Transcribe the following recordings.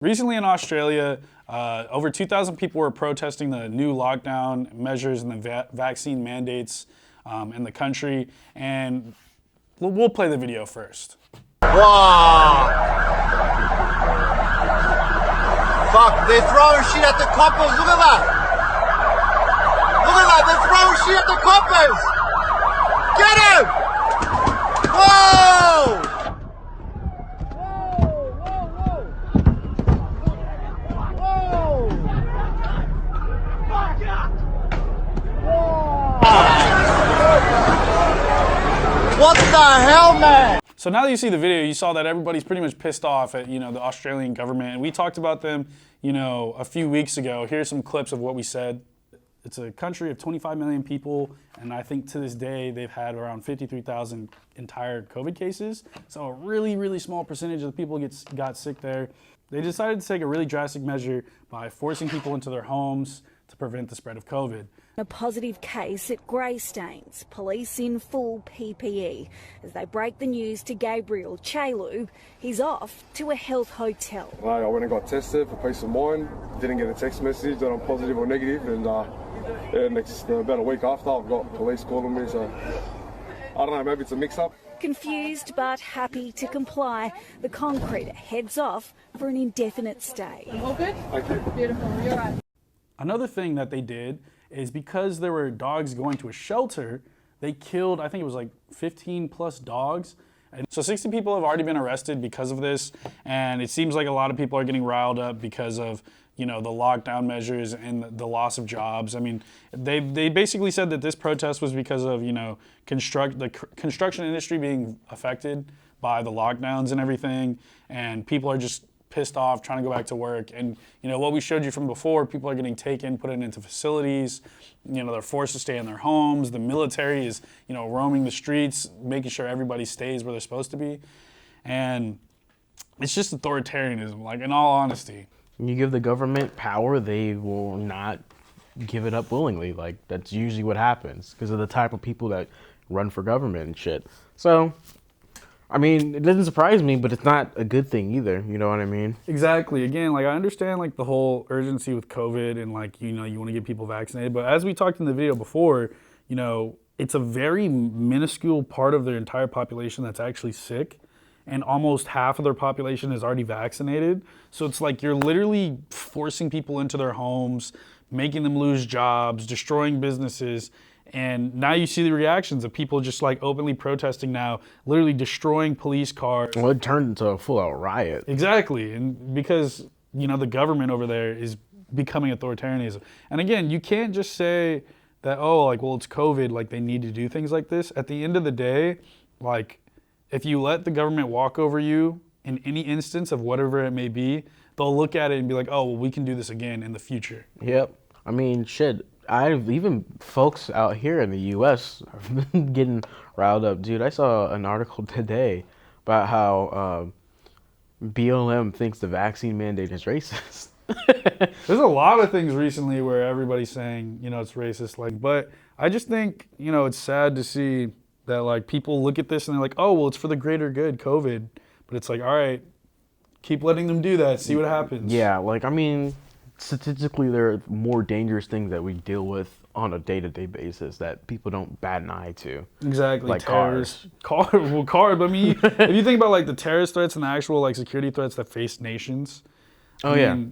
Recently in Australia, over 2,000 people were protesting the new lockdown measures and the vaccine mandates in the country. And we'll play the video first. Wow! Fuck, they're throwing shit at the coppers. Look at that! Look at that, they're throwing shit at the coppers! Get him! Whoa! What the hell, man? So now that you see the video, you saw that everybody's pretty much pissed off at, the Australian government. And we talked about them, a few weeks ago. Here's some clips of what we said. It's a country of 25 million people, and I think to this day they've had around 53,000 entire COVID cases. So a really, really small percentage of the people got sick there. They decided to take a really drastic measure by forcing people into their homes to prevent the spread of COVID. A positive case at Greystanes, police in full PPE. As they break the news to Gabriel Chalu, he's off to a health hotel. I went and got tested for peace of mind, didn't get a text message that I'm positive or negative, and about a week after I've got police calling me, so I don't know, maybe it's a mix-up. Confused but happy to comply, the concreter heads off for an indefinite stay. All good? Thank you. Beautiful, you're right. Another thing that they did is because there were dogs going to a shelter, they killed, I think it was like 15 plus dogs. And so 60 people have already been arrested because of this. And it seems like a lot of people are getting riled up because of, the lockdown measures and the loss of jobs. I mean, they basically said that this protest was because of, the construction industry being affected by the lockdowns and everything. And people are just pissed off, trying to go back to work. And, what we showed you from before, people are getting taken, put into facilities. They're forced to stay in their homes. The military is, roaming the streets, making sure everybody stays where they're supposed to be. And it's just authoritarianism, like, in all honesty. You give the government power, they will not give it up willingly. Like, that's usually what happens because of the type of people that run for government and shit. So, I mean, it doesn't surprise me, but it's not a good thing either. You know what I mean? Exactly. Again, I understand, the whole urgency with COVID and, you want to get people vaccinated. But as we talked in the video before, it's a very minuscule part of their entire population that's actually sick. And almost half of their population is already vaccinated. So it's like you're literally forcing people into their homes, making them lose jobs, destroying businesses. And now you see the reactions of people just openly protesting now, literally destroying police cars. Well, it turned into a full-out riot. Exactly. And because, the government over there is becoming authoritarianism. And again, you can't just say that, it's COVID, they need to do things like this. At the end of the day, if you let the government walk over you in any instance of whatever it may be, they'll look at it and be like, oh, well, we can do this again in the future. Yep. I mean, shit. Even folks out here in the U.S. have been getting riled up. Dude, I saw an article today about how BLM thinks the vaccine mandate is racist. There's a lot of things recently where everybody's saying, it's racist. But I just think, it's sad to see that, people look at this and they're like, oh, well, it's for the greater good, COVID. But it's like, all right, keep letting them do that, see what happens. Yeah, statistically, there are more dangerous things that we deal with on a day-to-day basis that people don't bat an eye to. Exactly. Like cars. Cars. But I mean, if you think about the terrorist threats and the actual security threats that face nations. Oh, I mean,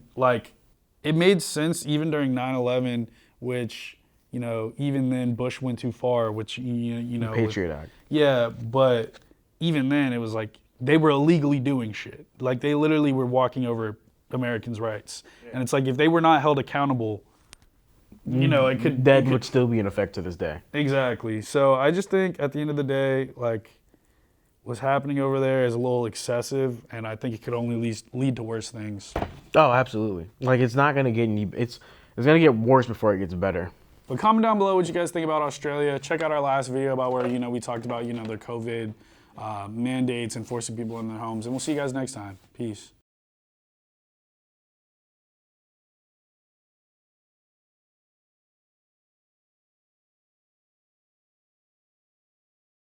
it made sense even during 9/11, which, even then Bush went too far, which, The Patriot Act. Yeah, but even then it was they were illegally doing shit. They literally were walking over Americans' rights. Yeah. And it's if they were not held accountable, it could... That would still be in effect to this day. Exactly. So I just think at the end of the day, what's happening over there is a little excessive, and I think it could only lead to worse things. Oh, absolutely. It's not going to get any... It's going to get worse before it gets better. But comment down below what you guys think about Australia. Check out our last video about where, we talked about, their COVID mandates and forcing people in their homes. And we'll see you guys next time. Peace.